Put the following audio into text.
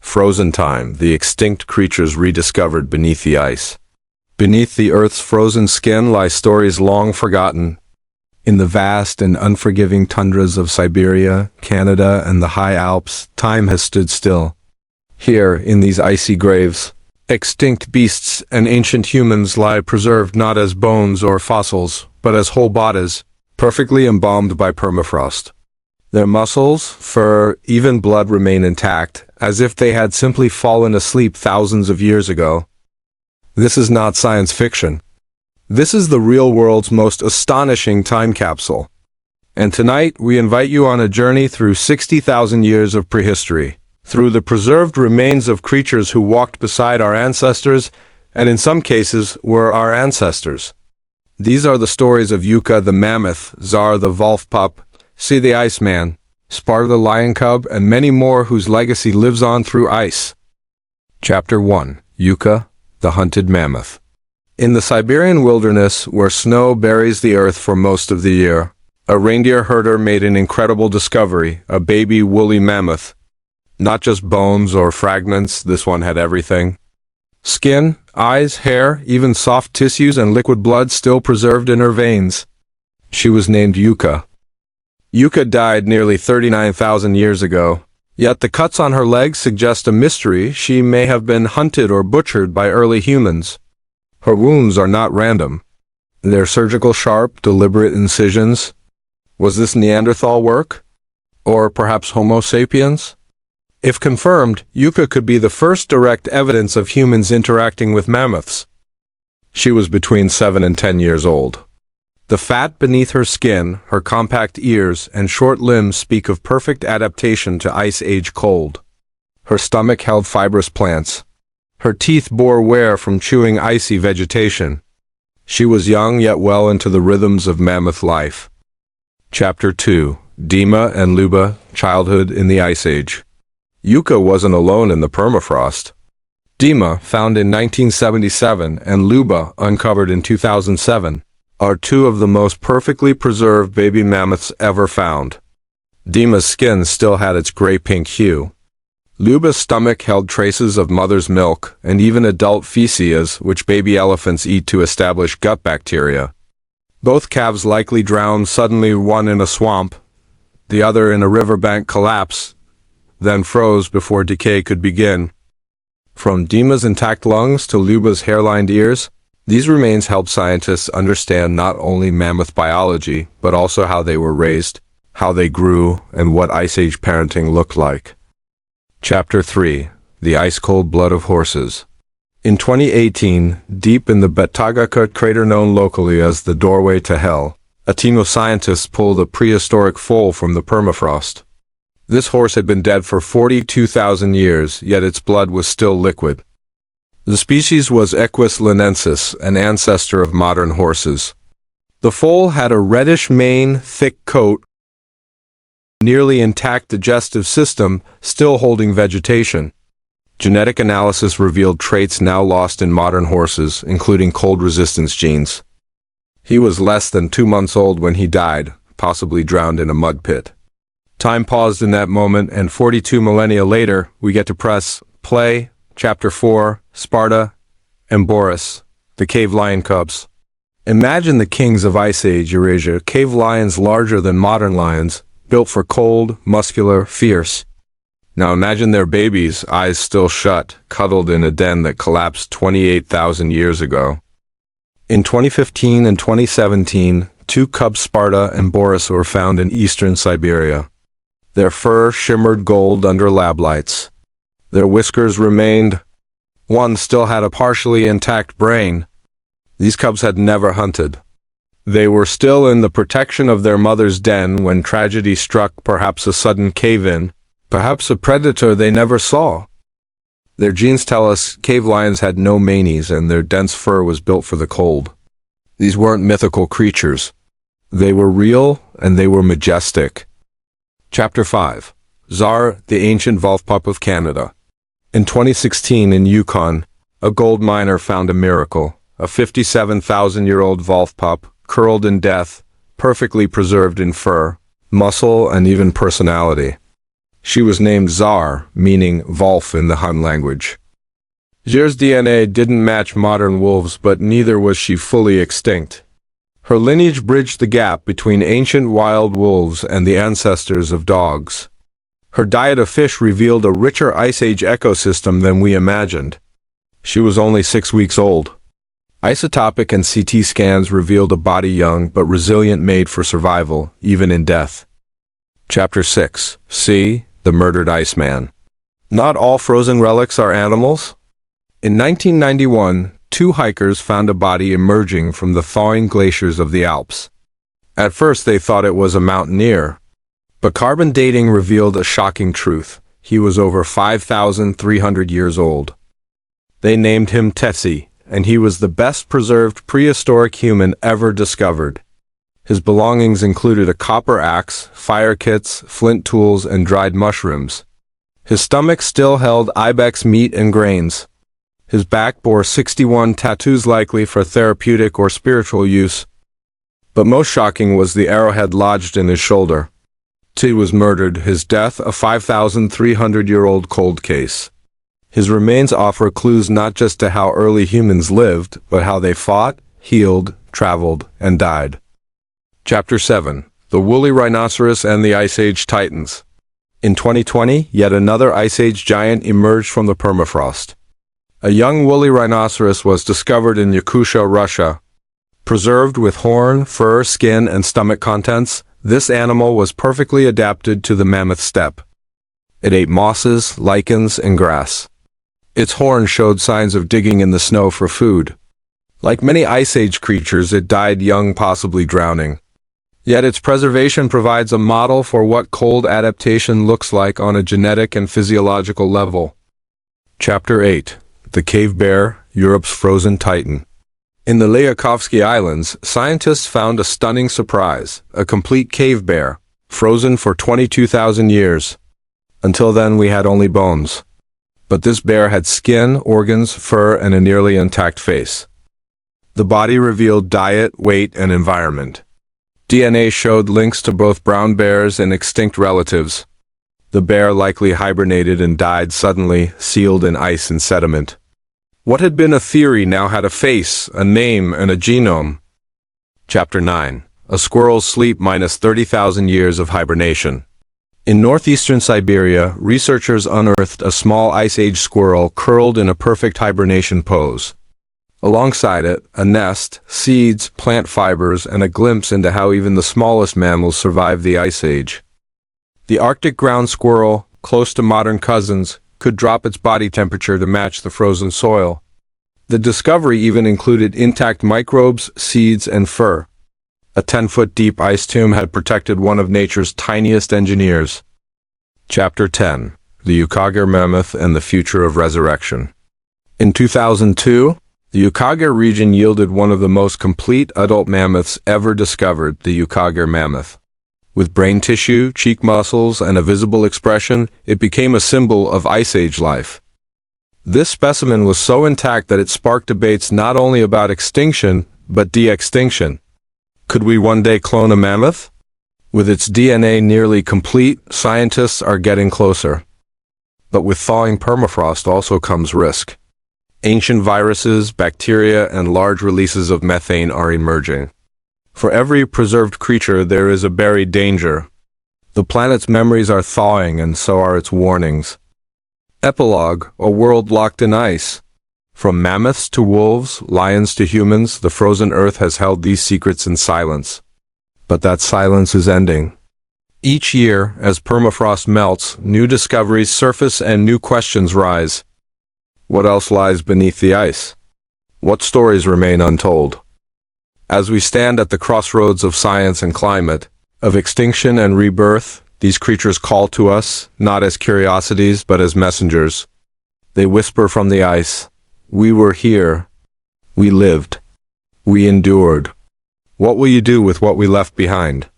Frozen time, the extinct creatures rediscovered beneath the ice. Beneath the Earth's frozen skin lie stories long forgotten. In the vast and unforgiving tundras of Siberia, Canada, and the high Alps, time has stood still. Here, in these icy graves, extinct beasts and ancient humans lie preserved not as bones or fossils, but as whole bodies, perfectly embalmed by permafrost. Their muscles, fur, even blood remain intact, as if they had simply fallen asleep thousands of years ago. This is not science fiction. This is the real world's most astonishing time capsule. And tonight, we invite you on a journey through 60,000 years of prehistory, through the preserved remains of creatures who walked beside our ancestors, and in some cases, were our ancestors. These are the stories of Yuka the mammoth, Zar the wolf pup, See the Iceman, Sparta the lion cub, and many more whose legacy lives on through ice. Chapter 1. Yuka, the hunted mammoth. In the Siberian wilderness, where snow buries the earth for most of the year, a reindeer herder made an incredible discovery, a baby woolly mammoth. Not just bones or fragments, this one had everything. Skin, eyes, hair, even soft tissues and liquid blood still preserved in her veins. She was named Yuka. Yuka died nearly 39,000 years ago, yet the cuts on her legs suggest a mystery. She may have been hunted or butchered by early humans. Her wounds are not random. They're surgical sharp, deliberate incisions. Was this Neanderthal work? Or perhaps Homo sapiens? If confirmed, Yuka could be the first direct evidence of humans interacting with mammoths. She was between 7 and 10 years old. The fat beneath her skin, her compact ears, and short limbs speak of perfect adaptation to Ice Age cold. Her stomach held fibrous plants. Her teeth bore wear from chewing icy vegetation. She was young yet well into the rhythms of mammoth life. Chapter 2. Dima and Luba, Childhood in the Ice Age. Yuka wasn't alone in the permafrost. Dima, found in 1977, and Luba, uncovered in 2007, are two of the most perfectly preserved baby mammoths ever found. Dima's skin still had its gray-pink hue. Luba's stomach held traces of mother's milk and even adult feces, which baby elephants eat to establish gut bacteria. Both calves likely drowned suddenly, one in a swamp, the other in a riverbank collapse, then froze before decay could begin. From Dima's intact lungs to Luba's hair-lined ears, these remains help scientists understand not only mammoth biology, but also how they were raised, how they grew, and what Ice Age parenting looked like. Chapter 3. The Ice-Cold Blood of Horses. In 2018, deep in the Betagacut crater known locally as the Doorway to Hell, a team of scientists pulled a prehistoric foal from the permafrost. This horse had been dead for 42,000 years, yet its blood was still liquid. The species was Equus linensis, an ancestor of modern horses. The foal had a reddish mane, thick coat, nearly intact digestive system, still holding vegetation. Genetic analysis revealed traits now lost in modern horses, including cold resistance genes. He was less than 2 months old when he died, possibly drowned in a mud pit. Time paused in that moment, and 42 millennia later, we get to press play. Chapter 4, Sparta and Boris, the cave lion cubs. Imagine the kings of Ice Age Eurasia, cave lions larger than modern lions, built for cold, muscular, fierce. Now imagine their babies, eyes still shut, cuddled in a den that collapsed 28,000 years ago. In 2015 and 2017, 2 cubs, Sparta and Boris, were found in eastern Siberia. Their fur shimmered gold under lab lights. Their whiskers remained. One still had a partially intact brain. These cubs had never hunted. They were still in the protection of their mother's den when tragedy struck, perhaps a sudden cave-in, perhaps a predator they never saw. Their genes tell us cave lions had no manes and their dense fur was built for the cold. These weren't mythical creatures. They were real and they were majestic. Chapter 5. Zar, the ancient wolf pup of Canada. In 2016 in Yukon, a gold miner found a miracle, a 57,000-year-old wolf pup, curled in death, perfectly preserved in fur, muscle, and even personality. She was named Zar, meaning wolf in the Hun language. Zar's DNA didn't match modern wolves, but neither was she fully extinct. Her lineage bridged the gap between ancient wild wolves and the ancestors of dogs. Her diet of fish revealed a richer Ice Age ecosystem than we imagined. She was only 6 weeks old. Isotopic and CT scans revealed a body young but resilient, made for survival, even in death. Chapter 6. C. The Murdered Iceman. Not all frozen relics are animals. In 1991, 2 hikers found a body emerging from the thawing glaciers of the Alps. At first they thought it was a mountaineer, but carbon dating revealed a shocking truth. He was over 5,300 years old. They named him Otzi, and he was the best preserved prehistoric human ever discovered. His belongings included a copper axe, fire kits, flint tools, and dried mushrooms. His stomach still held ibex meat and grains. His back bore 61 tattoos, likely for therapeutic or spiritual use. But most shocking was the arrowhead lodged in his shoulder. Otzi was murdered, his death a 5,300-year-old cold case. His remains offer clues not just to how early humans lived, but how they fought, healed, traveled, and died. Chapter 7. The Woolly Rhinoceros and the Ice Age Titans. In 2020, yet another Ice Age giant emerged from the permafrost. A young woolly rhinoceros was discovered in Yakutia, Russia. Preserved with horn, fur, skin, and stomach contents, this animal was perfectly adapted to the mammoth steppe. It ate mosses, lichens, and grass. Its horn showed signs of digging in the snow for food. Like many Ice Age creatures, it died young, possibly drowning. Yet its preservation provides a model for what cold adaptation looks like on a genetic and physiological level. Chapter 8. The Cave Bear, Europe's Frozen Titan. In the Liakovsky Islands, scientists found a stunning surprise, a complete cave bear, frozen for 22,000 years. Until then, we had only bones. But this bear had skin, organs, fur, and a nearly intact face. The body revealed diet, weight, and environment. DNA showed links to both brown bears and extinct relatives. The bear likely hibernated and died suddenly, sealed in ice and sediment. What had been a theory now had a face, a name, and a genome. Chapter 9. A Squirrel's Sleep minus 30,000 years of hibernation. In northeastern Siberia, researchers unearthed a small Ice Age squirrel curled in a perfect hibernation pose. Alongside it, a nest, seeds, plant fibers, and a glimpse into how even the smallest mammals survived the Ice Age. The Arctic ground squirrel, close to modern cousins, could drop its body temperature to match the frozen soil. The discovery even included intact microbes, seeds, and fur. A 10-foot deep ice tomb had protected one of nature's tiniest engineers. Chapter 10. The Yukagir Mammoth and the Future of Resurrection. In 2002, the Yukagir region yielded one of the most complete adult mammoths ever discovered, the Yukagir mammoth. With brain tissue, cheek muscles, and a visible expression, it became a symbol of Ice Age life. This specimen was so intact that it sparked debates not only about extinction, but de-extinction. Could we one day clone a mammoth? With its DNA nearly complete, scientists are getting closer. But with thawing permafrost also comes risk. Ancient viruses, bacteria, and large releases of methane are emerging. For every preserved creature, there is a buried danger. The planet's memories are thawing, and so are its warnings. Epilogue: a world locked in ice. From mammoths to wolves, lions to humans, the frozen earth has held these secrets in silence. But that silence is ending. Each year, as permafrost melts, new discoveries surface and new questions rise. What else lies beneath the ice? What stories remain untold? As we stand at the crossroads of science and climate, of extinction and rebirth, these creatures call to us, not as curiosities, but as messengers. They whisper from the ice, "We were here. We lived. We endured. What will you do with what we left behind?"